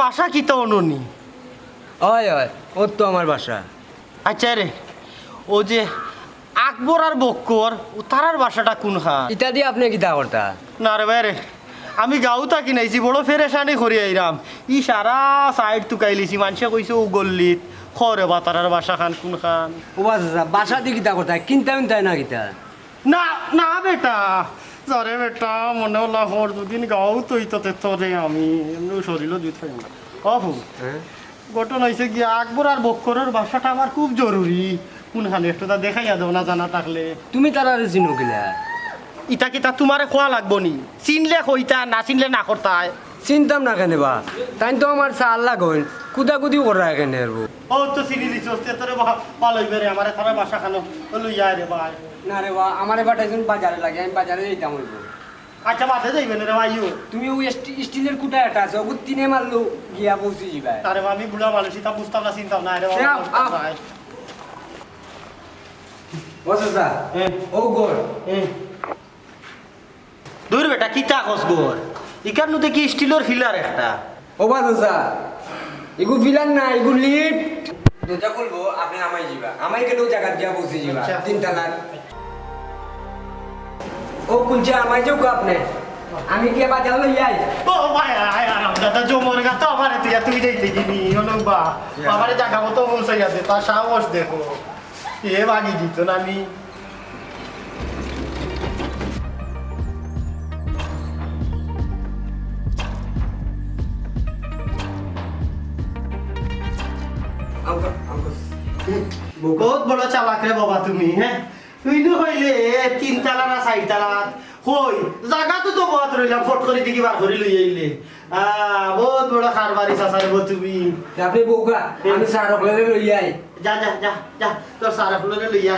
বাসা কিতা অননি? হয় হয়, ওর তো আমার বাসা। আচ্ছা রে, ও যে আকবর আর বক্কর ও তারার বাসাটা কোনখান? ইটা দিয়ে আপনি কিতা করতা? না রে ভাই রে, আমি গাঁও থাকি নাইছি, বড় ফেরেশানি করি আইরাম। ই সারা সাইড টুকাই লিছি, মানুষে কইছে ও গল্লিত খরে বা তারার বাসা খান কোনখান? ও বাসা দিয়ে কিতা করতা? কিনতা মিনতাই না কিতা? না না বেটা, যারে বেটা মনে হল হর দুদিন গাঁও তৈততে তরে আমি এমনি শরীরও জুত পাই না। অহু হ্যাঁ, ঘটনা হয়েছে কি, আকবর আর বক্করের বাসাটা আমার খুব জরুরি। কোনখানে একটু তা দেখাইয়া দেও না জানা থাকলে। তুমি তারা চিনো কিলা? ইটা কিতা তোমারে খোয়া লাগবো নি? চিনলে কইতা, না চিনলে না করতায়। চিনতাম না কেন বা? তাই তো আমার চাল লাগন কুদাকুদিও করা কেন আরবো। ও তো চিনি দিছ, তোরে ভালো হইবে রে, আমার তারা বাসা খানো লইয়া রে ভাই। না রে বা, আমার এবার একজন বাজারে লাগে, আমি বাজারে যেতাম হইব। আচ্ছা বাদে যাইবেন রে ভাইও। তুমি ওই স্টিলের কুটা একটা আছে, ওগুলো তিনে মারলো গিয়া পৌঁছে যাবে। তারে আমি বুড়া মানুষ, তা বুঝতাম না চিন্তাম না রে ভাই। বসা ও গোর দূর বেটা কিতা কস গোর, ইকার নুতে কি স্টিলের ফিলার একটা? ও বাসা এগু ফিলার না, এগু লিফট। দরজা খুলবো, আপনি আমায় যাবা, আমায় গেলেও জায়গা দিয়া পৌঁছে যাবা। আচ্ছা। 3 তালাক। ও কুলছে আমায় যাও আপনি, আমি কি বাজার লই যাই? ও ভাই আয় আরাম দাদা জমর গা তো আমারে তুই যাইতে দিবি হলো বা আমারে জায়গা মতো পৌঁছাই আছে, তার সাহস দেখো। এ বাগি দিত না আমি। আঙ্কল আঙ্কল বহুত বড় চালাক রে বাবা তুমি, হ্যাঁ? তুই তো হইলে 3 তালা না 4 তালা কই জায়গা তো বহুত রইলাম, ফট করে দিকে বার করে লই আইলে। বহুত বড় খারবারি চাচারব তুমি। আপনি বউকা, আমি সারা বলে লই যাই। যা যা যা যা, তোর সারা ফুলরে লইয়া।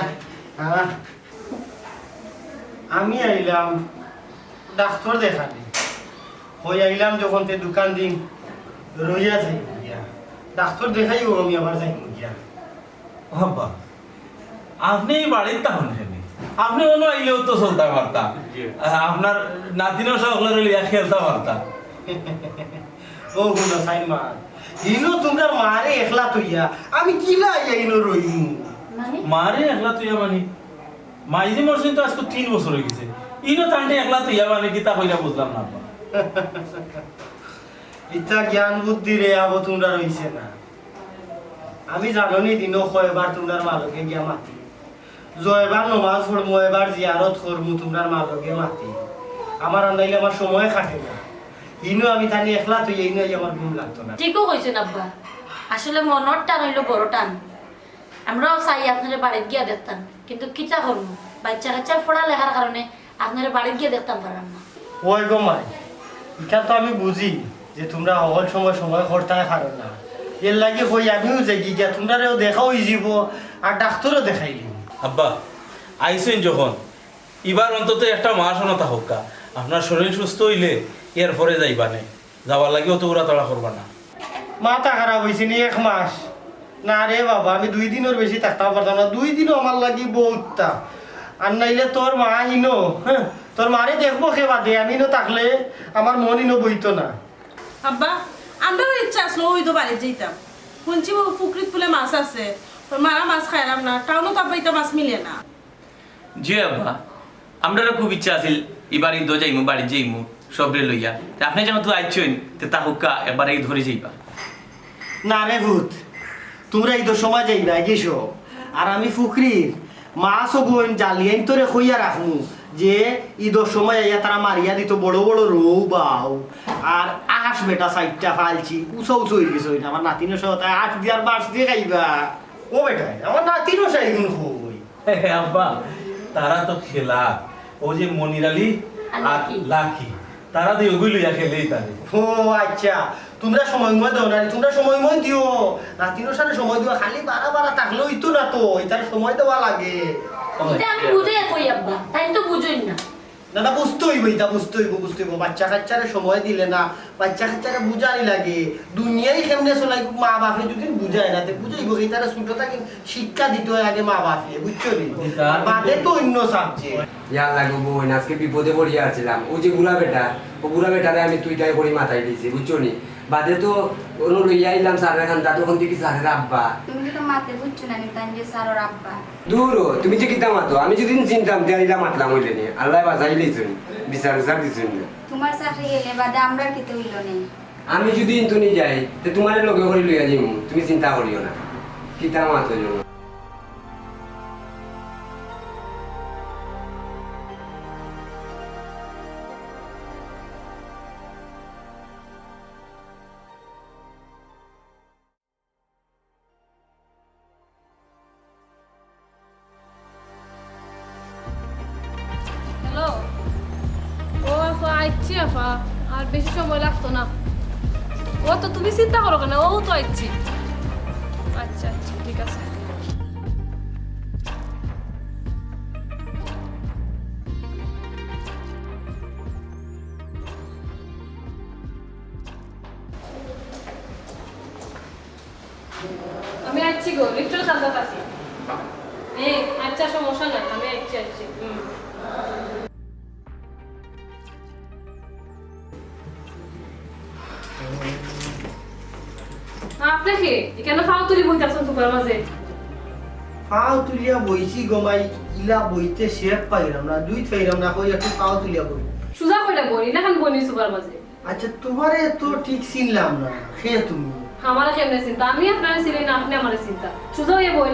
আমি আইলাম ডাক্তার দেখালি, হই আইলাম যখন তে দোকান দিন রইয়া যাই গিয়া ডাক্তার দেখাইও আমি আবার যাই গিয়া। বাবা আপনি এই বাড়ির তাহন আপনি অন্য আইলেও তো চলতে পারতাম, আপনার নাতিনও সকলের লিয়া খেলতে পারতাম। ও গুলো সাইমা ইনো তোমরা মারে একলা তুইয়া আমি কিলা ইনো রইমু? মারে একলা তুইয়া মানে মাইজি মরছেন তো আজকে 3 বছর হয়ে গেছে, ইনো তান্ডে একলা তুইয়া মানে কি তা কইরা বুঝলাম না। ইতা জ্ঞান বুদ্ধি রে আবো তোমরা রইছে না। আমি জাননি দিনও কয়বার তোমরার মালকে গিয়া মাতি, জয়বার নমাজ পড়মু, এবার জিয়ারত করমু তোমরার মালকে মাতি। আমার আন্দাইলে আমার সময় কাটে না। ইনো আমি তানি একলা তুই ইনো আমার ঘুম লাগতো না। ঠিকও কইছেন আব্বা, আসলে মনর টান হইলো বড় টান। আমরাও চাই আপনার বাড়িতে গিয়া দেখতাম, কিন্তু কিতা করবো বাচ্চা কাচ্চার পড়া লেখার কারণে আপনার বাড়িতে গিয়ে দেখতাম পারলাম না। ওই গো মাই, এটা তো আমি বুঝি যে তোমরা অল সময় সময় করতে পারো না, এর লাগে হই আমিও যাই গিয়া তোমরাও দেখা হয়ে যাব আর ডাক্তারও দেখাই দিব। আব্বা আইসেন যখন এবার অন্তত একটা মাস অনতা হোক, আপনার শরীর সুস্থ হইলে এরপরে যাইবানে, যাওয়ার লাগে অত উড়াতড়া করবা না। মাথা খারাপ হয়েছে নি 1 মাস? না রে বাবা, আমি 2 দিনের বেশি থাকতে পারতাম না। 2 দিনও আমার লাগি বহুতটা। আর নাইলে তোর মা হিনো, হ্যাঁ তোর মারে দেখবো কে বাদে, আমি নো থাকলে আমার মন ইনো বইতো না। আব্বা আমরাও ইচ্ছা আসলো ওই তো বাড়ি যেতাম, শুনছি পুকুরিত ফুলে মাছ আছে, মারা মাছ খাইলাম না, টাউনও তো আব্বা এটা মাছ মিলে না। জি আব্বা, আমরারও খুব ইচ্ছা আছিল এবার ঈদ যাইমু, বাড়ি যাইমু সবরে লইয়া। আপনি যেমন তো আইছেন তা হুক্কা এবার এই ধরে যাইবা। না রে ভূত, তোমরা ঈদের সময় যাইবা গেছো, আর আমি ফুকরির মাছ বোন জালিয়ান তোরে খইয়া রাখমু যে ঈদের সময় আইয়া তারা মারিয়া দিত বড় বড় রৌ বাউ আর আকাশ বেটা 4টা ফালছি উঁচা উঁচু হয়ে গেছে। ওইটা আমার নাতিনের সাথে 8 দিয়ে আর 5 দিয়ে খাইবা। ও বেটা আমার নাতিনও চাইগুন হই। আব্বা তারা তো খেলা, ও যে মনির আলী আর লাকি তারা দিয়ে ওগুলো লইয়া খেলেই তাদের। ও আচ্ছা, তোমরা সময় দাও না, তোমরা সময় দিও, নাতিনের সাথে সময় দিও। খালি বাড়া বাড়া থাকলেও ইতো না তো, এটার সময় দেওয়া লাগে। এটা আমি বুঝে কই আব্বা, তাই তো বুঝুন না। দাদা বুঝতে হইব, এটা বুঝতে হইব। বাচ্চা কাচ্চারে সময় দিলে না, বাচ্চা কাচ্চারে বুঝানি লাগে দুনিয়ায় কেমনে চলাই। মা বাপে যদি বুঝায় না, বুঝাইব এই তারা ছোট থাকি শিক্ষা দিতে হয় আগে মা বাপে, বুঝছো নি? বাদে তো অন্য সাবজেক্ট। ইয়ার লাগবো বোন, আজকে বিপদে পড়িয়া আছিলাম। ওই যে বুড়া বেটা, ও বুড়া বেটারে আমি তুইটাই করে মাথায় দিয়েছি, বুঝছো নি? বাদে তো ওর লইয়া আইলাম স্যারের খান তা তখন দেখি স্যারের আব্বা তুমি কি তো মাতে বুঝছো না নিতাম যে স্যার ওর আব্বা দূর ও, তুমি যে কিতা মাতো আমি যদি চিনতাম তেয়ারিলা মাতলাম হইলে নি আল্লাহ বাঁচাই লইছুন বিচার বিচার দিছুন না তোমার চাকরি গেলে বাদে আমরা খেতে হইল নেই আমি যদি ইন্তুনি যাই তে তোমার লগে করে লইয়া যাইম তুমি চিন্তা করিও না কিতা মাতো জন্য হ্যালো ও আফা আইছি আফা আর বেশি সময় লাগতো না ও তো তুমি চিন্তা করো কেন ও তো আইছি আচ্ছা আচ্ছা ঠিক আছে আমি আইছি গো লিফটের কাছে আছি আচ্ছা সমস্যা নাই আমি আইছি আপনি কি এখানে ফাও তুলি বইতাছেন সুপার মাঝে পাও তুলিয়া বইছি গমাই ইলা বইতে শেখ পাইরাম না দুই পাইরাম না কই একটু পাও তুলিয়া বই সুজা কইটা বই না খান বনি সুপার মাঝে আচ্ছা তোমারে তো ঠিক চিনলাম না সে তুমি আমার কেমনে চিন্তা আমি আপনার ছিলেন না আপনি আমার চিন্তা সুজা হয়ে বই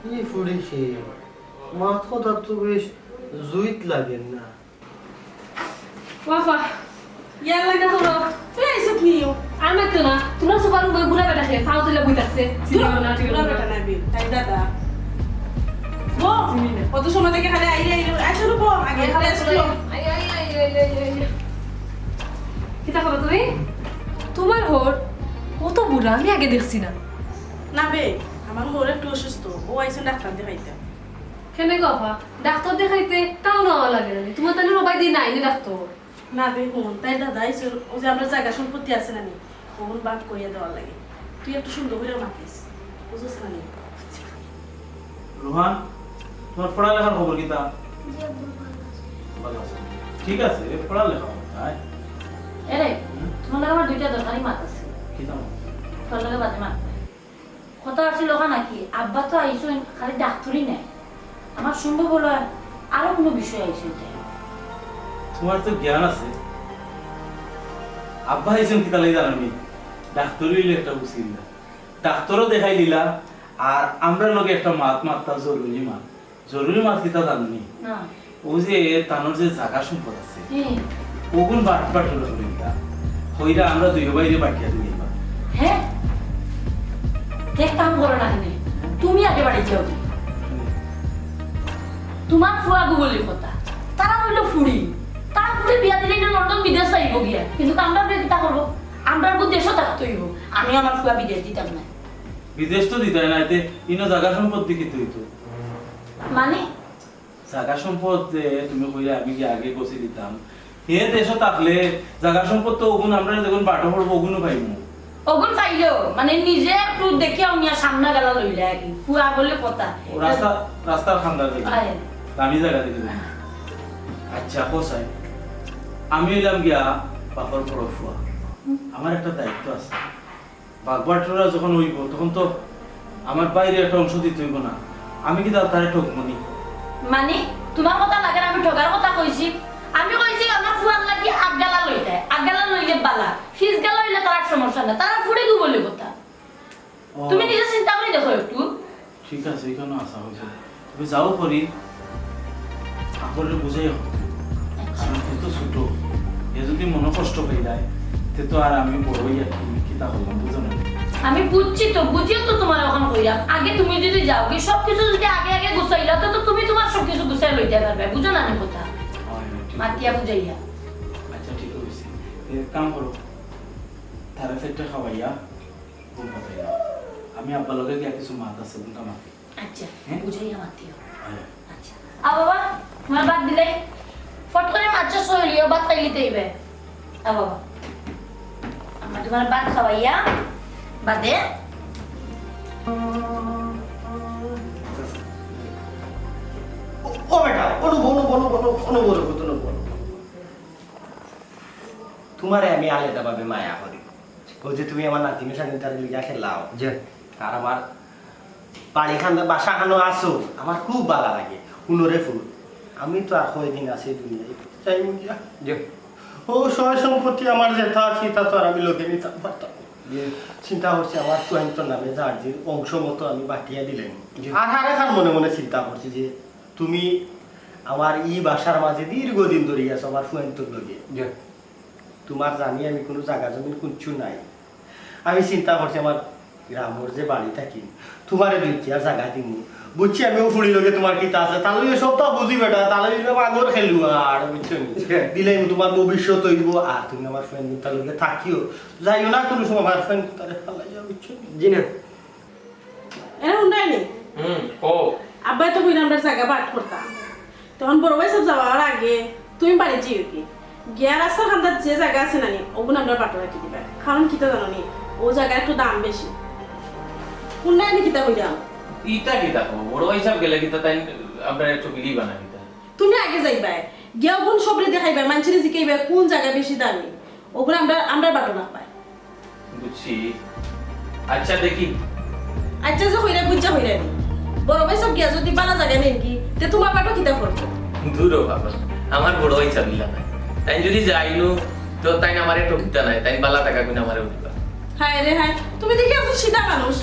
এই ফুড়ি সে মাথা তো বেশ জুইত লাগেন না ওয়াফা ইয়ার লাগা হলো তুই আইসত নিও আমি তো না তোমরা সুপার বই বুড়া বেটা খেয়ে ফাও তুলে বইতাছে ছিল না ঠিক ওরা বেটা নাবি তাই দাদা বো কত সময় থেকে খালি আইলে আইসো রূপো আগে খালি আসলো কিতা করো তুমি তোমার হোর ও তো বুড়া আমি আগে দেখছি না না বে আমার মোর একটু অসুস্থ ও আইসো ডাক্তার দেখাইতে কেন গফা ডাক্তার দেখাইতে তাও নেওয়া লাগে না তোমার তাহলে রবাই দিন আইনি ডাক্তার না বে হুন তাই দাদা আইসো ও যে আমরা জায়গা সম্পত্তি আছে না নি ওগুন বাদ কইয়া দেওয়ার লাগে তুই একটু সুন্দর করে মাতিস বুঝছ না নি রোহান তোমার পড়ালেখার খবর কিতা ভালো আছে ঠিক আছে পড়ালেখা আয় এরে তোমার লাগে আমার দুইটা দরকারি মাত আছে কিতা তোর লাগে বাদে মাত কথা আসছিল ওখানে নাকি আব্বা তো আইসো খালি ডাক্তারই নাই আমার সম্ভব হলো আরো কোনো বিষয় আইসো তোমার তো জ্ঞান আছে আব্বা আইছেন কিতা লাগি জানানি ডাক্তার হইলে একটা উচিত না ডাক্তারও দেখাই দিলা আর আমরা লগে একটা মাত মাত্তা জরুরি মাত কিতা জানানি না ও যে তানোর যে জায়গা সম্পদ আছে হ্যাঁ ওগুন বাটপাট হলো করিতা হইরা আমরা দুই বাইরে বাকিয়া দিই হ্যাঁ দেখ কাম করো না কেন তুমি আগে বাড়ি যাও তোমার ফুয়া গুগলের কথা তারা হইলো ফুড়ি তারা ফুড়ি বিয়া দিলে না লন্ডন বিদেশ যাইব গিয়া কিন্তু আমরা কিতা করবো আমরা দেশও থাকতে হইব আমি আমার ফুয়া বিদেশ দিতাম না বিদেশ তো দিতে হয় না এতে ইনো জায়গা সম্পদ দিকে হইতো মানে জায়গা সম্পদ যে তুমি কইরা আমি কি আগে গছি দিতাম হে দেশ থাকলে জায়গা সম্পদ তো ওগুন আমরা যখন বাটো পড়বো ওগুনও পাইমু ওগুন পাইলো মানে নিজে একটু দেখে আমি সামনে গেলা লইলে আর কি ফুয়া বলে কথা ও রাস্তার খান্দার দিকে আয়। দামি জায়গা দিকে দিলাম। আচ্ছা কোসাই আমি হইলাম গিয়া বাপর বড় ফুয়া আমার একটা দায়িত্ব আছে বাগবাটরা যখন হইব তখন তো আমার বাইরে একটা অংশ দিতে হইব না আমি কি তার ঠকমনি মানে তোমার কথা লাগে না আমি ঠগার কথা কইছি আমি কইছি আমার ফুয়ার লাগি আগগালা লই দেয় আগগালা লইলে বালা ফিস গালা লইলে তার সমস্যা না তারা ফুড়ে গু বলে কথা তুমি নিজে চিন্তা করে দেখো একটু ঠিক আছে এখানে আসা হয়েছে তুমি যাও করি আপরে বুঝাই হোক কারণ তুই তো ছোট এ যদি মনে কষ্ট হয়ে যায় তে তো আর আমি বড়ই আর কি কিতা করলাম বুঝো না আমি বুঝছি তো বুঝিও তো তোমার ওখান কইলাম আগে তুমি যদি যাও কি সবকিছু যদি আগে আগে গুছাইলা তো তুমি তোমার সবকিছু গুছাই লইতে পারবে বুঝো না আমি কথা মাতিয়া বুঝাইয়া আচ্ছা ঠিক হয়েছে কাম করো তারা ফেটটা খাওয়াইয়া ঘুম পাতাইয়া আমি আব্বা লগে গিয়া কিছু মাত আছে কোনটা মাতি আচ্ছা হ্যাঁ? বুঝাইয়া মাতিও আয় আচ্ছা আ বাবা তোমার বাদ দিলে ফট করে মাছ সইলিও বাদ খাইলিতে হইবে আ বাবা আমরা তোমার বাদ খাওয়াইয়া বাদে ও বেটা অনু বনো বনো বনো অনু বলো তোমারে আমি আলাদাভাবে মায়া করি। ওই যে তুমি আমার নাতিনের সাথে তার লিগা খেলাও যে আর আমার বাড়ি খান বাসা খানো আসো আমার খুব ভালো লাগে উনরে ফুল। আমি তো আর কয়দিন আছি দুনিয়ায় চাই গিয়া যে ও সয় সম্পত্তি আমার যেটা আছে তা তো আর আমি লোকে নিতে পারতাম না। চিন্তা করছি আমার তোর নামে জার্জির অংশ মতো আমি বাটিয়া দিলেন। আর আর এখন মনে মনে চিন্তা করছি যে তুমি আমার বাসার মাঝে দীর্ঘদিন ধরে গেছো আমার ফুয়েন্তর লগে। যে তোমার জানি আমি কোনো জায়গা জমিন কুঞ্চু নাই। আমি চিন্তা করছি আমার গ্রামের যে বাড়ি থাকি তোমার দুইটা জায়গা দিন বুঝছি আমিও ফুড়ি লগে তোমার কিতা আছে তাহলে সবটা বুঝি বেটা তাহলে আগর খেলু আর বুঝছো দিলে তোমার ভবিষ্যৎ হইব আর তুমি আমার ফ্রেন্ড তার লগে থাকিও যাইও না কোনো সময় আমার ফ্রেন্ড তারে ফালাইয়া বুঝছো জি না এরা উন্নয় নেই ও আব্বাই তো কইলে আমরা জায়গা বাট করতাম তখন বড় ভাই সব যাওয়ার আগে তুমি বাড়ি যেও কি গিয়া রাস্তার খান্দার যে জায়গা আছে না নি ওগুলো আমরা বাটো রাখি দিবা কারণ কিতা জানো নি ও জায়গার একটু দাম বেশি উন্নয় নি কিতা কইলাম ইটা কি দেখো বড় হিসাব গেলে কিন্তু তাই আমরা একটু বিলি বানাই দিতে তুমি আগে যাইবা গিয়া ওগুন সবরে দেখাইবা মানুষের জিকাইবা কোন জায়গা বেশি দামি ওগুলো আমরা বাটো না পাই বুঝছি আচ্ছা দেখি আচ্ছা যে হইরা বুঝা হইরা নি বড় ভাই সব গিয়া যদি বালা জায়গা নেন কি তে তোমার বাটো কিতা করছো দূরও বাবা আমার বড় হিসাব মিলা নাই তাই যদি যাইলো তো তাই আমারে ঠকিতা নাই তাই বালা টাকা গুণ আমারে উঠিবা হায় রে হায় তুমি দেখি এত সিধা মানুষ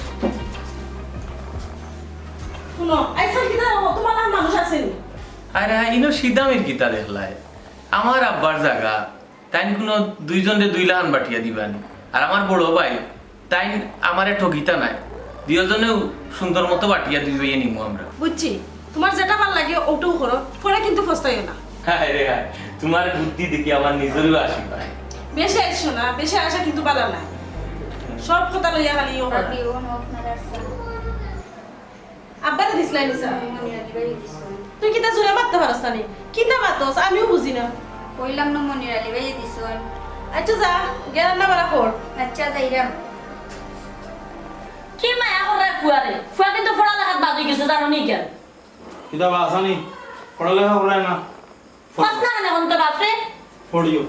শুনো আইসাল কিতা তোমার আর মানুষ আছেনি আরে ইনো সিদামের কিতা দেখলাই আমার আব্বার জায়গা তাই কোনো দুইজনে 2 লাখ বাটিয়া দিবানি আর আমার বড় ভাই তাই আমারে ঠকিতা নাই দুইজনেও সুন্দর মতো বাটিয়া দিবে নিমু আমরা বুঝছি তোমার যেটা ভালো লাগে ওটাও করো পরে কিন্তু ফস্তাইও না হায় রে হায় তোমার বুদ্ধি দেখি আমার নিজেরও আসি পায় বেশি আইসো না বেশি আসা কিন্তু ভালো না সব কথা লইয়া খালি ও তবে ও আপনার আছে আব্বারে দিসলাই নিসা মনিরালি বাড়ি দিছো তুই কিতা জোরে মারতে পারস না নি কিতা মারতস আমিও বুঝি না কইলাম না মনিরালি বাড়ি দিছো আচ্ছা যা গেলাম না বারা কর আচ্ছা যাইরাম কি মায়া করে ফুয়ারে ফুয়া কিন্তু পড়ালেখাত বাদ হয়ে গেছে জানো নি কেন কিতাব আসানি পড়ালেখা করে না ফাস না কেন এখন তো বাপরে পড়িও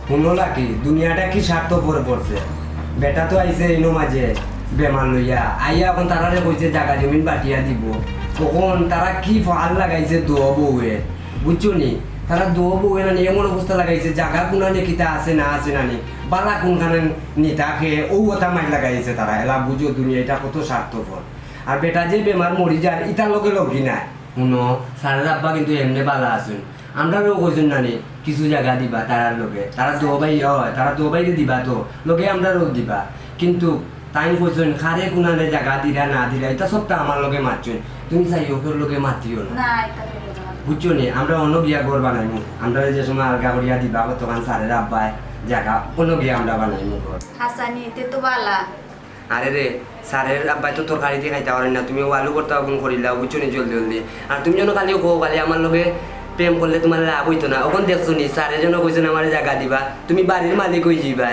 শুনো কি দুনিয়াটা কি স্বার্থপর পড়ছে বেটা তো আইছে ইনো মাঝে বেমার লইয়া আইয়া এখন তারারে কইছে জায়গা জমিন বাটিয়া দিব তখন তারা কি ফাল লাগাইছে দোয়া বউয়ে বুঝছো নি তারা দোয়া বউয়ে না এমন অবস্থা লাগাইছে জায়গা কোনানে কিতা আছে না নি বালা কোনখানে নিতা খেয়ে ও কথা মাইর লাগাইছে তারা এলা বুঝো দুনিয়াটা কত স্বার্থপর আর বেটা যে বেমার মরি যায় ইটার লগে লগি নাই শুনো সারের আব্বা কিন্তু এমনি বালা আছেন আমরাও কইছেন নানি কিছু জায়গা দিবা তারার লগে তারা দোবাই হয় তারা দোবাইতে দিবা তো লগে আমরাও দিবা কিন্তু তাই কইছেন খারে কোনালে জায়গা দিরা না দিরা এটা সবটা আমার লগে মারছেন তুমি চাই ওকে লগে মাতিও না না এটা হইলো না বুঝছো নি আমরা অন্য গিয়া ঘর বানাইমু আমরা যে সময় আলগা করিয়া দিবা তখন সারের আব্বায় জায়গা অন্য গিয়া আমরা বানাইমু ঘর হাসানি তে তো বালা আরে রে সারের আব্বাই তো তরকারি দিয়ে খাইতে পারেন না তুমি আলু করতে আগুন করিলা বুঝছো নি জলদি আর তুমি যেন খালি খো খালি আমার লগে প্রেম করলে তোমার লাভ হইতো না ওখান দেখছো নি সারের জন্য কইছেন আমার জায়গা দিবা তুমি বাড়ির মালিক হই যাবা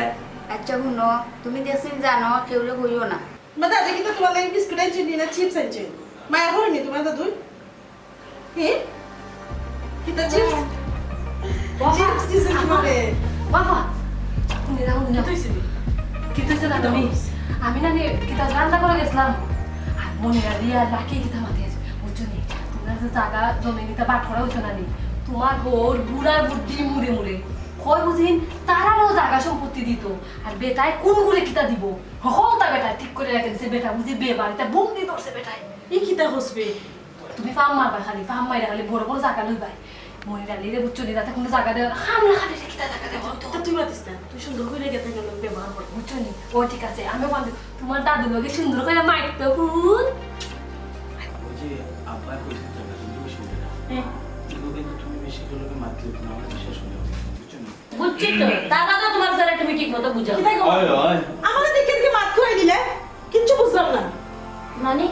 আচ্ছা শুনো তুমি দেখছিন জানো কেউরে কইও না মা দাদা কিন্তু তোমার লাগে বিস্কুট আনছি না চিপস আনছি মায়া হয়নি তোমার দাদু হে কিতা চিপস চিপস দিছে তোমাকে বাবা তুমি যাও কি না হইছে কি তো না তুমি আমি না কিতা রান্না করে গেছিলাম আর মনে রিয়া লাকি কিতা মাতে বুঝছো নি তোমরা যে জায়গা জমি নিতে বাট করা হইতো না নি তোমার ঘর বুড়ার বুদ্ধি মুড়ে মুড়ে কই বুঝিন তারারও জায়গা সম্পত্তি দিত আর বেটায় কোন গুলে কিতা দিব হকলতা বেটা ঠিক করে রেখে দিছে বেটা বুঝি বে বাড়িতে বন্দি ধরছে বেটায় এই কিতা হসবে তুমি ফার্ম মারবা খালি ফার্ম মাইরা খালি বড় বড় জায়গা লইবাই মনে রাখলে রে বুঝছো নি যাতে কোনো জায়গা দেওয়া হামলা খালি রে কিতা জায়গা দেওয়া তা তুই মাতিস না তুই সুন্দর করে গেতে গেল ব্যবহার কর বুঝছো নি ও ঠিক আছে আমি বন্ধু তোমার দাদু লোকে সুন্দর করে মাইতো ফুল ওই যে আব্বা কইছে জায়গা তুমি বেশি দিবে না কিন্তু তুমি বেশি করে মাতলে না আমার বিশ্বাস হলো বুঝছো না বুঝছি তো টাকা তো তোমার স্যার তুমি ঠিক মতো বুঝাও কিতা গো ওই আমাকে দেখে দেখে মাত খুঁয়ে দিলে কিচ্ছু বুঝলাম না মানে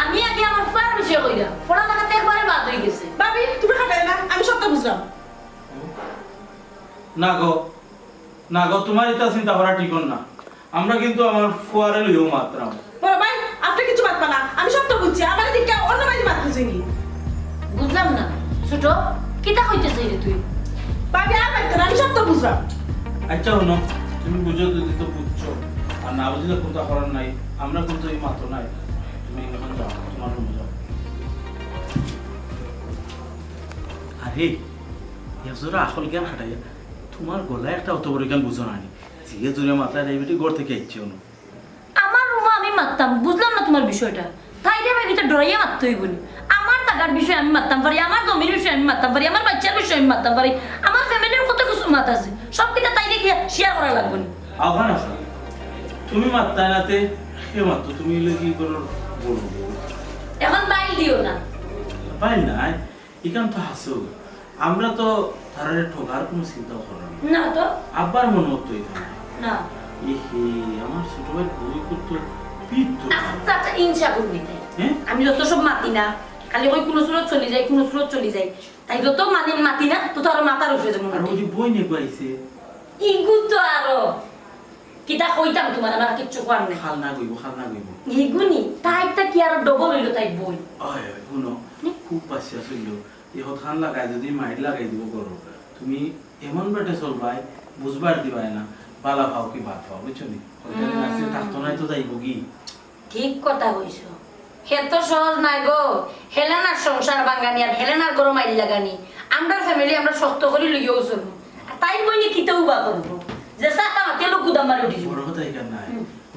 আমি আগে আমার ফুয়ার বিষয় কইরা পড়ালেখাতে একবারে বাদ হয়ে গেছে ভাবি তুমি খাটাই না আমি সবটা বুঝলাম না গো তোমার এটা চিন্তা করা ঠিক না আমরা কিন্তু আমার ফুয়ারে লইও মাত্রাম বড় ভাই আপনি কিছু মাতবা না আমি সবটা বুঝছি আমার দিকে অন্য বাড়ি মাত খুঁজে কি বুঝলাম না ছোট কিতা কইতেছিস রে তুই ভাবি আর বাইতে না, আমি সব তো বুঝলাম। আচ্ছা হনো তুমি বুঝো যদি তো বুঝছো আর না বুঝলে কোনটা করার নাই আমরা কিন্তু এই মাত্র নাই তুমি এখন যাও তোমার রুমে যাও আরে ইয়াজোরা আসল জ্ঞান খাটাই তোমার গলায় একটা অত বড় জ্ঞান বুঝো না নি জিয়ে জুড়ে মাথায় ডায়াবেটি ঘর থেকে আইছে অনু আমার রুমা আমি মারতাম, বুঝলাম না তোমার বিষয়টা। তাই দিয়ে আমি ডরাইয়া মারতে হইব নি। আমার টাকার বিষয়ে আমি মারতাম পারি, আমার জমির বিষয়ে আমি মারতাম পারি, আমার বাচ্চার বিষয়ে আমি মারতাম পারি, আমার ফ্যামিলির কত কিছু মাত আছে, সব কিনা তাই দিয়ে শেয়ার করা লাগবে না। আহ্বান আছে তুমি মাত্তায় নাতে সে মাত্র তুমি এলে কি করো বলবো এখন বাইল দিও না। পাই নাই এখান তো হাসো আমরা তো তারারে ঠকার কোনো চিন্তা করো না না তো আবার মনে হতো এখানে না, এহে আমার ছোট ভাই বই করতো পিত্ত আস্তে আস্তে ইনসা করবি তাই। হ্যাঁ আমি যত সব মাতি না, খালি ওই কোনো সুরত চলে যায়, কোনো সুরত চলে যায়, তাই যত মাতি না তো তো আরো মাথার উঠে যাবো। আর ওই যে বই নিয়ে আইছে ইগু তো আরো কিতা কইতাম তোমার, আমার কিচ্ছু করার নেই। খাল না গইব ইগুনি তাইটা কি আর ডবল হইলো তাই বই। ওই শুনো খুব বাসিয়া ছিল ইহত খান লাগাই যদি মাইর লাগাই দিব করো তুমি এমন বেটে চলবাই বুঝবার দিবাই না বালা পাও কি ভাত পাও বুঝছো নি থাকতো নাই তো যাইব কি ঠিক কথা কইছো। হে তো সহজ নাই গো, হেলেনার সংসার বাঙ্গানি আর হেলেনার গরম মাইল লাগানি। আমরা ফ্যামিলি আমরা শক্ত করে লইয়াও চলবো, তাই বইনি কিতেও বা করবো যে সাকা মাতে লোক গুদাম মারি উঠি বড় কথা এখানে নাই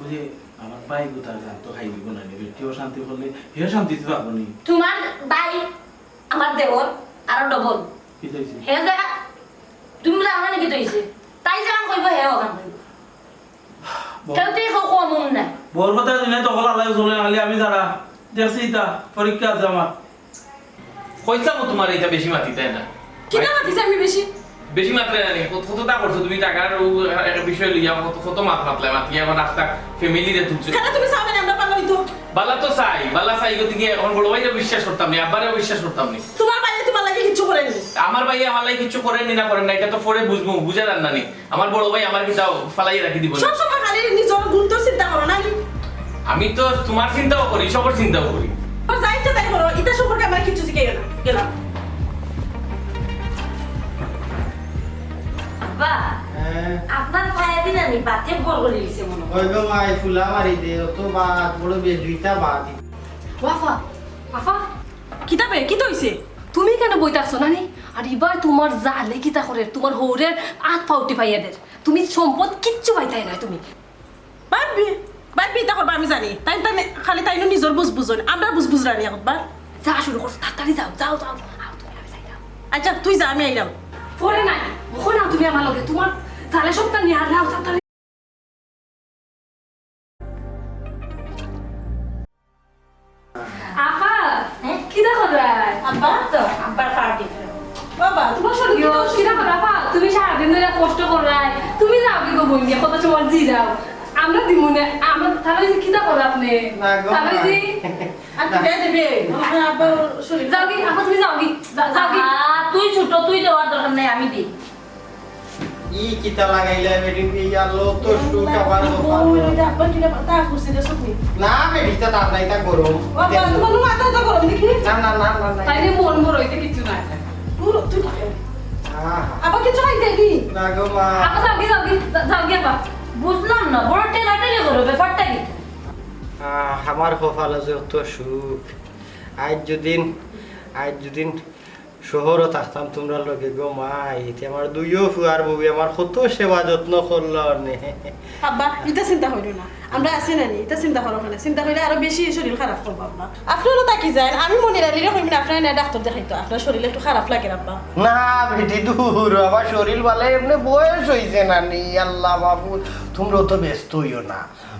ওই যে আমার ভাই গোতার গান তো খাই দিব না বেটিও শান্তি করলে হে শান্তি দিতে পারবো নি তোমার ভাই আমার দেওর আরো ডবল কি হইছে হে জায়গা তুমি জানা নাকি তৈছে তাই জানা কইব হে ওখান কেউতেই কমন নাই। বড় কথা দিনে তখন আল্লাহ চলে আলি আমি যারা দেখছি তা পরীক্ষা আছে আমার কইতাম তোমার এটা বেশি মাতি তাই না কিটা মাতিছে আমি বেশি? বেশি মাত্রে না নি কতটা করছো তুমি টাকার একটা বিষয় লইয়া কত মাতলা মাতি এখন রাস্তা ফ্যামিলি রে তুলছো কেন তুমি চাও না আমরা পারবো তো? বালা তো বালা চাই গতি গিয়ে এখন বড় ভাইটা বিশ্বাস করতাম না আব্বারেও বিশ্বাস করতাম না তোমার বাইরে তোমার লাগে কিছু করেনি। আমার ভাই আমার লাগে কিছু করেন না করেন না এটা তো পরে বুঝবো বুঝা যান না নি আমার বড় ভাই আমার কিটাও ফালাইয়া রাখি দিব না সব সময় খালি নিজের গুণ তো চিন্তা করো না। আমি তো তোমার চিন্তাও করি সবার চিন্তাও করি আর যাইতে তাই করো, এটা সম্পর্কে আমার কিছু শিখে গেলাম গেলাম। আব্বা আপনার পায়ে দিন আমি বাতে বল করে দিছে মনে হয়। ওই গো মাই ফুলা মারি দে তো বাত বড় বে দুইটা বাত ওয়াফা আফা কিতাবে কি তো হইছে? তুমি কেন বইতাছো নানি? আর এবার তোমার জালে কিতা করে তোমার হৌরের আত পাউটি পাইয়াদের তুমি সম্পদ কিচ্ছু পাইতাই না তুমি। ভাববি ভাববি এটা করবা আমি জানি, তাই তাই খালি তাই নিজের বুঝ বুঝন আমরা বুঝ বুঝ রানি একবার। যা শুরু করছো তাড়াতাড়ি যাও যাও যাও আও তুমি আমি যাই যাও আচ্ছা তুই যা আমি আইলাম। পরে নাই ওখানে নাও তুমি আমার লগে তোমার জালে সবটা নিয়ে আর নাও তাড়াতাড়ি। আপা কি দেখো রায় আব্বা তো আব্বার পার্টি বাবা তোমার শরীর কি দোষ? কি দেখো আপা তুমি সারাদিন ধরে কষ্ট করো রায় তুমি যাও কি গো বই দিয়ে কত তোমার জি যাও আমরা দিব না আমরা তাহলে যে কি দেখো আপনি না গো তাহলে যে আর কি দেবে দেবে আমার আব্বা শরীর যাও কি আপা তুমি যাও কি যাও কি তুই ছোট তুই দেওয়ার দরকার নাই, আমি দিই। ই কিতা লাগাইলা বেটি এই আলো তো সুখ আবার আব্বা কি তা খুশি রে সত্যি না বেটি তো তার নাই তা গরম বাবা তোমার মাথা তো করো দেখি না না না না না তাইলে মন বড় হইতে কিছু নাই পুরো তুই আহা, আব্বা কিছু খাইতে কি? না গো মা আপা যাও কি যাও কি আপা বুঝলাম না, বড় টেলাটেলি করো, ব্যাপারটা কি? আমার কপালে যে অত সুখ আজ যদিন শহরও থাকতাম তোমরা লোকে গো মা এতে আমার দুইও ফুয়ার বউ আমার কত সেবা যত্ন করলো নে আব্বা এটা চিন্তা হইল না, আমরা আছি না নি এটা চিন্তা করো না, চিন্তা করলে আরো বেশি শরীর খারাপ করবো আব্বা। আপনারও তাকি যায় আমি মনে রাখলে কইম না আপনার না ডাক্তার দেখাইতো, আপনার শরীর একটু খারাপ লাগে আব্বা। না বেটি দূর আমার শরীর ভালো এমনি বয়স হয়েছে না নি আল্লাহ বাবু তোমরাও তো ব্যস্ত হইও না,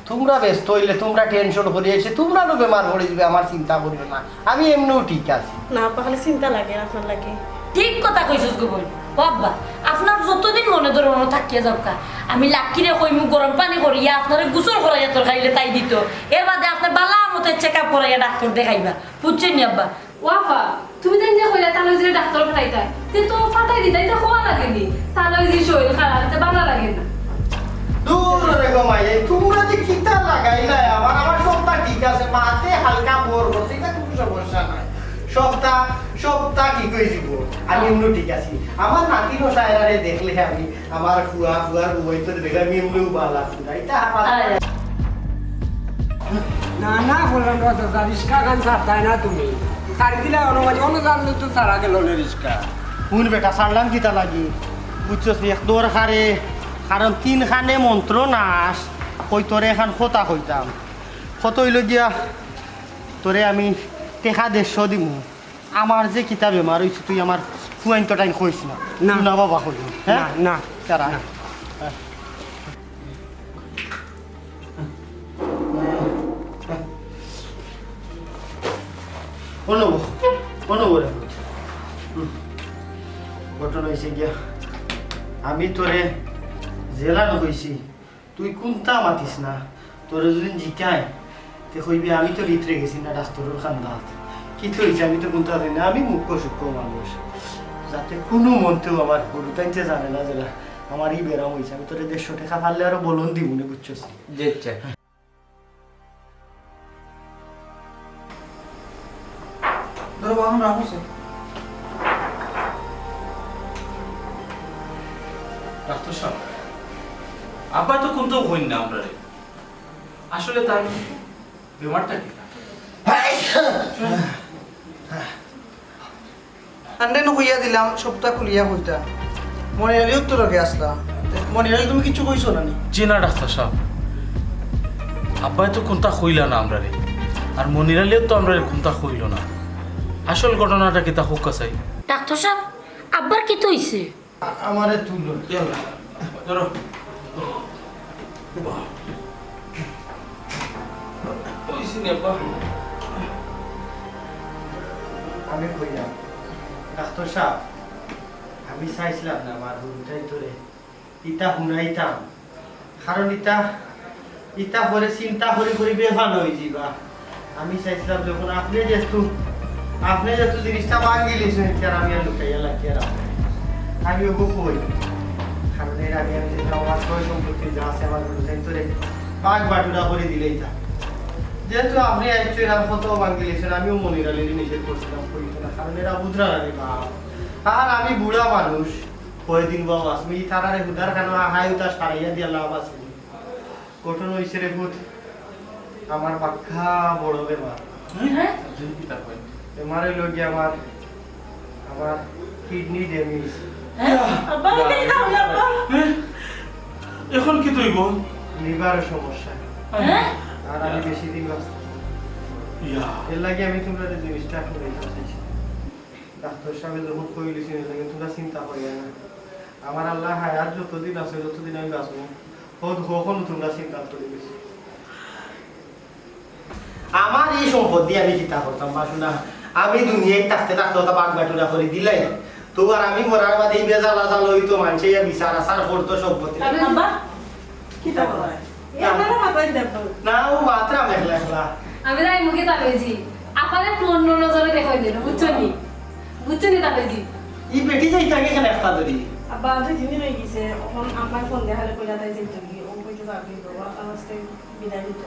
তোমরা ব্যস্ত হইলে তোমরা টেনশন করিয়েছে তোমরা তো বেমার পড়ে যাবে আমার চিন্তা করিও না আমি এমনিও ঠিক আছি। না আব্বা খালি চিন্তা লাগে আপনার লাগে। ঠিক কথা কইছস গো বই বাবা, আপনার যতদিন মনে ধরে মনে থাকিয়া যাও কা আমি লাকিরে কইমু গরম পানি করিয়া আপনারে গোসল করাইয়া তোর খাইলে তাই দিত, এর বাদে আপনার বালা মতো চেক আপ করাইয়া ডাক্তার দেখাইবা, বুঝছেন নি আব্বা? ওয়াফা তুমি দেন যে কইলা তাহলে যে ডাক্তার ফাটাইতা তে তো ফাটাই দিতা এটা কোয়া লাগেনি তাহলে যে শরীর খারাপ এটা ভালো লাগে না। দূর রে গো মাই তোমরা যে কিতা লাগাইলা আমার সবটা ঠিক আছে মাতে হালকা বোর করছে এটা কোনো সমস্যা নাই সপ্তাহ কি কই দিব আমি এমনি ঠিক আছি আমার নাতি নসায়রারে দেখলে আমি আমার ফুয়ার বইতে দেখে আমি এমনি ভালো এটা না না বললাম না রিক্সা গান ছাড়তাই না তুমি ছাড়ি দিলে অনুমাজি অন্য জানলে তো ছাড়া গেল না রিক্সা শুন বেটা ছাড়লাম কিতা লাগি বুঝছস এক দৌড় খারে কারণ 3 খানে মন্ত্র নাশ কই তোরে এখন খোতা কইতাম কত হইল গিয়া তোরে আমি টেকা 150 দিমু আমার যে কিতাব বেমার হইছে তুই আমার ফুয়াইন তো টাইম কইস না না। না বাবা কই হ্যাঁ না তারা ঘটনা হয়েছে গিয়া আমি তোরে জেলানো হয়েছি তুই কোনটা মাতিস না তোরে যদি জিকায় তে কইবি আমি তো ভিতরে গেছি না ডাক্তারের খান্দাত কি তো হয়েছে আমি তো কোনটা জানি না আমি মুখ্য সূক্ষ্ম মানুষ যাতে কোনো মন্ত্রেও আমার গুরুতাইতে জানে না যেটা আমার এই বেরাম হয়েছে আমি তোরে 150 টাকা পারলে আরো বলুন দিব না বুঝছস যেচ্ছে ধরো আমরা রাখুছে ডাক্তার সাহেব আব্বা তো কোন তো হইন না আমরা রে আসলে তার বেমারটা কি আন্ডেন কইয়া দিলাম সপ্তাহ খুলিয়া কইতা মনিরালিও তো রগে আসলা মনিরালি তুমি কিছু কইছো না নি জি না ডাক্তার সাহেব আব্বাই তো কোনটা হইলা না আমরা রে আর মনিরালিও তো আমরা কোনটা হইল না আসল ঘটনাটা কি তা হোক চাই ডাক্তার সাহেব আব্বার কি তো হইছে আমারে তুলো ধরো আমি কইলাম ডাক্তার সাহেব আমি চাইছিলাম না আমার হুনটাই ধরে ইটা শুনাইতাম কারণ ইটা পরে চিন্তা করে বেফান হয়ে যাবা আমি চাইছিলাম যখন আপনি যেহেতু জিনিসটা ভাঙি লিছেন আর আমি আর লুকাইয়া লাগিয়ে রাখবো আমি ওকে কই কারণ এর আগে আমি যেটা আমার সয় সম্পত্তি যা আছে আমার হুনটাই ধরে পাঁচ বাটুরা করে দিলেই তা যেহেতু আপনি একচুয়ালি এরা কত ভাঙি লিছেন আমিও মনিরালির নিজের করছিলাম কইতো না কারণ এরা বুঝরা লাগে বাপ আর আমি বুড়া মানুষ কয়দিন বাবু আসমি তারারে হুদার কেন হাই উতা সারাইয়া দিয়া লাভ আছে কঠোর হইছে রে ভূত আমার পাখা বড় বেমার বেমারে লোকে আমার কিডনি ড্যামেজ আব্বা কি দাও আব্বা এখন কি তুই বল লিভারের সমস্যা হ্যাঁ আর আমি বেশি দিন বাঁচতে ইয়া এর লাগে আমি তোমরা এই জিনিসটা এখন রেখে চাইছি ডাক্তার সাহেব যখন কইলিছেন এর লাগে তোমরা চিন্তা করিয়া না আমার আল্লাহ হায়াত যতদিন আছে ততদিন আমি বাঁচবো কখন তোমরা চিন্তা করে গেছি আমার এই সম্পত্তি আমি চিন্তা করতাম বাসুনা আমি দুনিয়ায় থাকতে ওটা বাঘ বাটুরা করে দিলাই তো আর আমি মরার বাদে এই বেজালা জাল হইতো মানুষে বিচার আসার করতো সম্পত্তি আব্বা কি তা বলা আপনারা মাথায় দেব না ও মাত্রা মেঘলা একলা আমি তাই মুখে তাকাইছি আপনাদের পূর্ণ নজরে দেখাই দিল বুঝছনি তাকাইছি ই বেটি যাই থাকে এখানে একটা ধরি আব্বা দুই দিন হয়ে গেছে এখন আমার ফোন দেখালে কইলা তাই যে তুমি ও কইতে যাবি বাবা আজকে বিদায় দিতে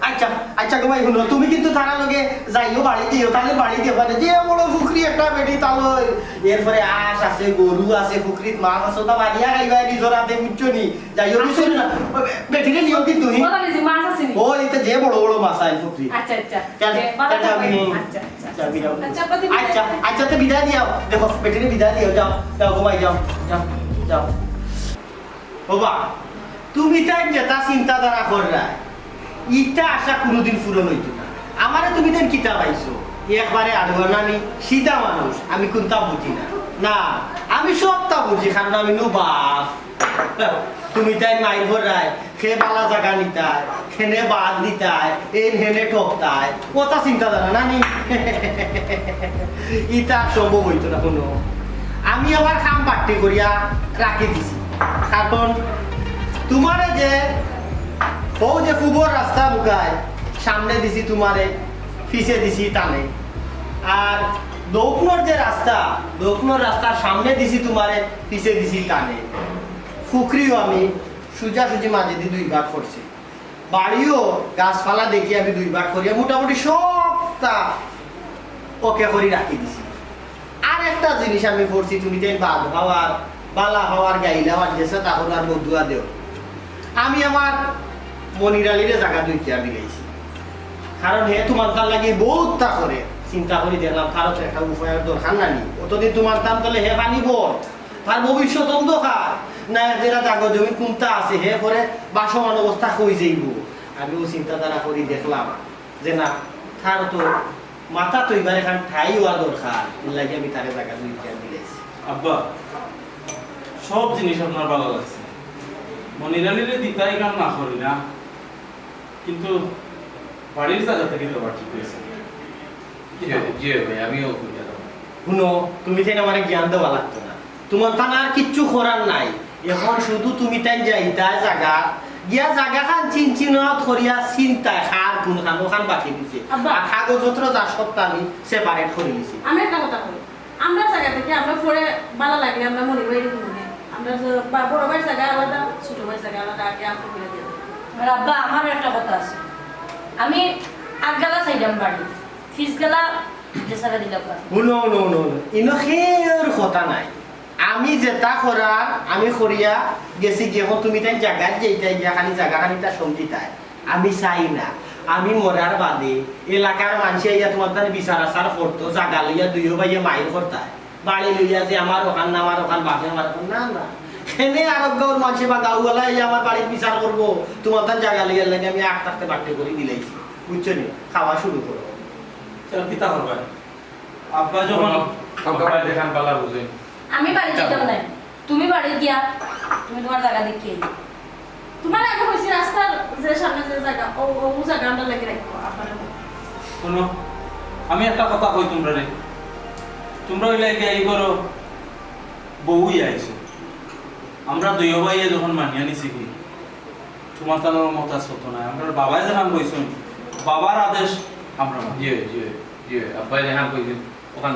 আচ্ছা গোমাই শুনো তুমি কিন্তু তারা লগে যাইও বাড়ি দিও তাহলে বাড়ি দিও পারে যে বড় পুকুরি একটা বেটি তালো এরপরে আঁশ আছে গরু আছে পুকুরিত মাছ আছে ওটা বাড়িয়া খাইবা নিজরাতে বুঝছনি যাইও বুঝছনি না বেটিরে নিও কিন্তু হি কথা বলছি মাছ আছে নি ও এটা যে বড় বড় মাছ আই পুকুরি আচ্ছা আচ্ছা তো বিদায় দিও দেখো বেটিরে বিদায় দিও যাও গোমাই যাও বাবা তুমি তাই যেটা চিন্তাধারা কররা ইটা আশা কোনোদিন পূরণ হইতো না আমারে তুমি দেন কিতা পাইছো একবারে আডবানানি সিধা মানুষ আমি কোনটা বুঝি না আমি সবটা বুঝি কারণ আমি নো বাপ তুমি তাই মাইর ভরায় খে বালা জায়গা নিতায় খেনে বাদ নিতায় এই হেনে ঠকতায় কথা চিন্তাধারা নানি ইটা সম্ভব হইতো না কোনো আমি আবার খাম পাট্টি করিয়া রাখি দিছি কারণ তোমারে যে ও যে ফুবর রাস্তা বুকায় সামনে দিছি তোমারে পিছে দিছি টানে আর দক্ষিণর যে রাস্তার সামনে দিছি তোমারে পিছে দিছি টানে ফুকরিও আমি সোজাসুজি মাঝে দিয়ে 2 ভাগ করছি বাড়িও গাছপালা দেখি আমি 2 ভাগ করিয়া মোটামুটি সবটা ওকে করে রাখি দিছি একটা জিনিস আমি করছি, তুমি তাই বাদ হওয়ার বালা হওয়ার গাইলা হওয়ার গেছে তখন আর বদুয়া দেও। আমি আমার মনিরালিরে জায়গা দুইটা দিয়েছি, কারণ হে তোমার তার লাগে বহুত তা করে চিন্তা করি দেখলাম তারও তো একটা উপায়ের দরকার নানি। অতদিন তোমার দাম তাহলে হে পানিব, তার ভবিষ্যৎ অন্ধকার না, যেটা জাগো জমি কোনটা আছে হে পরে বাসমান অবস্থা হয়ে যাইব। আমিও চিন্তাধারা করি দেখলাম যে না, তার তো মাথা তো এবার এখান ঠাই হওয়া দরকার, এর লাগে আমি তারে জায়গা দুইটা দিয়েছি। আব্বা সব জিনিস আপনার ভালো লাগছে, মনিরালিরে দিতাই কাম না করি না, কিন্তু বাড়ির জায়গা থেকে তো ঠিক হয়েছে। জি ভাই, আমিও খুঁজে দেবো। শুনো, তুমি তাই আমার জ্ঞান দেওয়া লাগতো না, তোমার তা আর কিচ্ছু করার নাই। এখন শুধু তুমি তাই যাইতা জায়গা গিয়া জায়গা খান চিনচিনত করিয়া চিন্তা খান কোন খান ওখান বাকি দিছে, আব্বা। আর কাগজপত্র যা সবটা আমি সেপারেট করে দিছি। আমি একটা কথা বলি, আমরা জায়গা থেকে আমরা পরে ভালো লাগলে আমরা মনে করি মনে আমরা বড় ভাইয়ের জায়গা আলাদা, ছোট ভাইয়ের জায়গা আলাদা, আগে আমরা করে দিয়ে দেবো। আর আব্বা আমার একটা কথা আছে, আমি আগগালা চাইলাম বাড়ি, ফিসগালা দেশারা দিলাম। শুনো নো নো ইনো খের কথা নাই, আমি যেটা করার আমি করিয়া গেছি গিয়ে তুমি তাই জায়গা যেইটাই গিয়া খালি জায়গা খালি তা সঙ্গীতায় আমি চাই না। আমি মরার বাদে এলাকার মানুষে ইয়া তোমার তার বিচার আচার করতো, জায়গা লইয়া দুইও ভাইয়া মাইর করতায়, বাড়ি লইয়া যে আমার ওখান না আমার ওখান বাপে আমার ওখান না না, এনে আরব গাঁওর মানুষে বা গাঁওয়ালা আমার বাড়ির বিচার করবো, তোমার তার জায়গা লইয়ার লাগে আমি আট থাকতে বাড়তে করে দিলাইছি, বুঝছো নি? খাওয়া শুরু করো। তাহলে কিতা করবেন? আব্বা যখন সবাই দেখান পালা বুঝে। আমি বাড়ি যেতাম না, তুমি বাড়ি গিয়া তুমি তোমার জায়গা দেখিয়ে দিও। তোমার আগে হয়েছে রাস্তার যে সামনে যে জায়গা ও জায়গা আমরা লেগে রাখবো আপনার। শোনো, আমি একটা কথা কই তোমরা রে, তোমরা হইলে কি এই করো বউই আইছো, আমরা দুই ভাইয়ে যখন মানিয়া নিছি কি তোমার তার মত আছে তো না, আমরা বাবাই যখন কইছেন বাবার আদেশ আমরা মানি। জি জি জি, আব্বাই দেখান কইছেন ওখান